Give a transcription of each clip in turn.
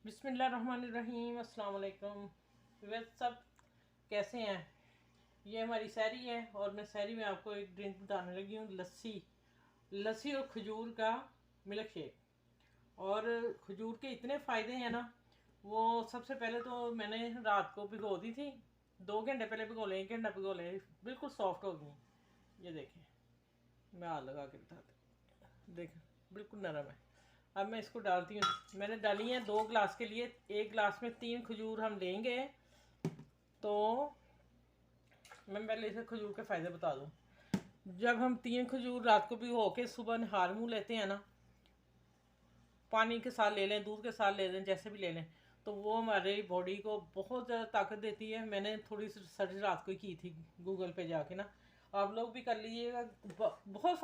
बिस्मिल्लाहिर्रहमानिर्रहीम। अस्सलाम वालेकुम। वैसे सब कैसे हैं? ये हमारी सहरी है और मैं सहरी में आपको एक ड्रिंक बताने लगी हूँ, लस्सी। लस्सी और खजूर का मिल्क शेक। और खजूर के इतने फ़ायदे हैं ना, वो सबसे पहले तो मैंने रात को भिगो दी थी। 2 घंटे पहले भिगो लें, 1 घंटा भिगो लें, बिल्कुल सॉफ्ट हो गई। ये देखें, मैं हाथ लगा के बताती, देखें बिल्कुल नरम है। अब मैं इसको डालती हूँ। मैंने डाली है 2 गिलास के लिए, 1 गिलास में 3 खजूर हम लेंगे। तो मैं पहले इसे खजूर के फ़ायदे बता दूँ। जब हम 3 खजूर रात को भिगो के सुबह नहार मुँह लेते हैं ना, पानी के साथ ले लें, दूध के साथ ले लें, जैसे भी ले लें, तो वो हमारी बॉडी को बहुत ज़्यादा ताकत देती है। मैंने थोड़ी सी सर्च रात को ही की थी गूगल पे जाके ना, आप लोग भी कर लीजिएगा। बहुत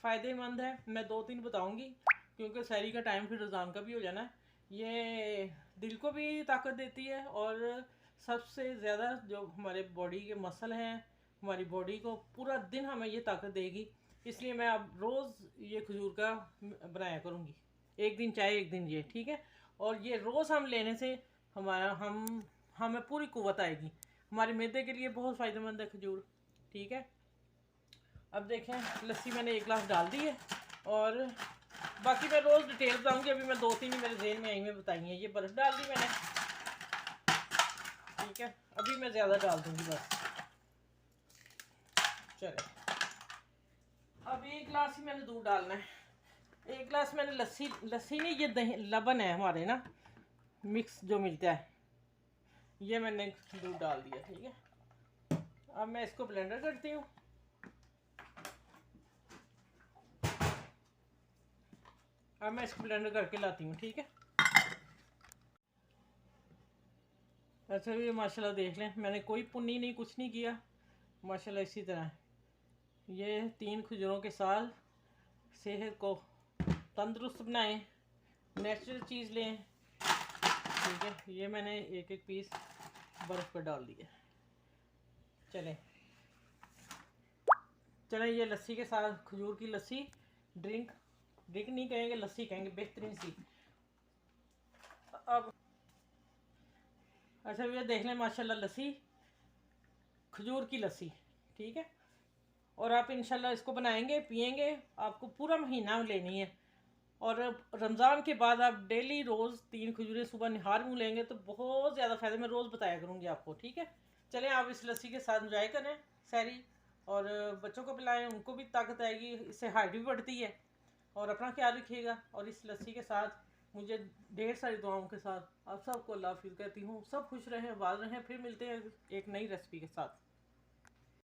फ़ायदेमंद है। मैं 2-3 बताऊंगी क्योंकि शहरी का टाइम फिर रज़ान का भी हो जाना है। ये दिल को भी ताकत देती है और सबसे ज़्यादा जो हमारे बॉडी के मसल हैं, हमारी बॉडी को पूरा दिन हमें ये ताकत देगी। इसलिए मैं अब रोज़ ये खजूर का बनाया करूँगी। एक दिन चाय एक दिन ये, ठीक है। और ये रोज़ हम लेने से हमें पूरी कुव्वत आएगी। हमारे मैदे के लिए बहुत फ़ायदेमंद है खजूर, ठीक है। अब देखें, लस्सी मैंने 1 गिलास डाल दी है और बाकी मैं रोज़ डिटेल बताऊंगी। अभी मैं 2-3 ही मेरे जेहन में आई हुई बताई हैं। ये बर्फ़ डाल दी मैंने, ठीक है। अभी मैं ज़्यादा डाल दूंगी बस। चले, अब 1 गिलास ही मैंने दूध डालना है। 1 गिलास मैंने लस्सी लस्सी नहीं, ये दही लबन है हमारे ना, मिक्स जो मिलता है, ये मैंने दूध डाल दिया, ठीक है। अब मैं इसको ब्लेंडर करती हूँ। अब मैं इसको ब्लेंडर करके लाती हूँ, ठीक है। अच्छा, ये माशाल्लाह देख लें, मैंने कोई पुन्नी नहीं, कुछ नहीं किया, माशाल्लाह इसी तरह। ये 3 खजूरों के साथ सेहत को तंदुरुस्त बनाएं, नेचुरल चीज़ लें, ठीक है। ये मैंने एक एक पीस बर्फ़ पर डाल दिया। चलें चलें, ये लस्सी के साथ खजूर की लस्सी, ड्रिंक ड्रिंक नहीं कहेंगे, लस्सी कहेंगे, बेहतरीन सी। अब अच्छा, ये देख लें, माशाल्लाह लस्सी, खजूर की लस्सी, ठीक है। और आप इंशाल्लाह इसको बनाएंगे, पियेंगे, आपको पूरा महीना लेनी है। और रमज़ान के बाद आप डेली रोज़ 3 खजूरें सुबह निहार मुँह लेंगे तो बहुत ज़्यादा फ़ायदे, मैं रोज़ बताया करूँगी आपको, ठीक है। चलें, आप इस लस्सी के साथ इंजॉय करें सहरी, और बच्चों को पिलाएं, उनको भी ताकत आएगी, इससे हाइट भी बढ़ती है। और अपना ख्याल रखिएगा। और इस लस्सी के साथ मुझे ढेर सारी दुआओं के साथ आप सबको अल्लाह हाफिज़ कहती हूँ। सब खुश रहें, आबाद रहें। फिर मिलते हैं एक नई रेसिपी के साथ।